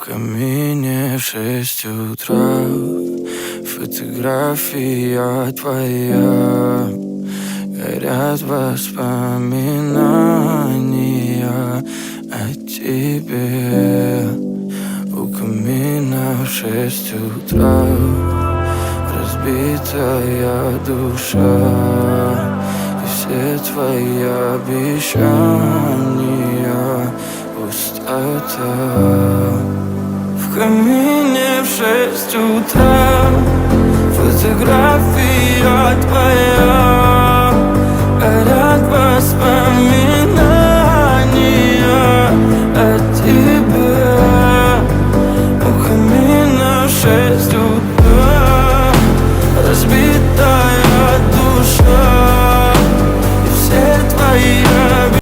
камине в 6 утра фотография твоя. Горят воспоминания о тебе. У камина в 6 утра разбитая душа, и все твои обещания пустота. В камине в 6 утра фотография твоя. Горят воспоминания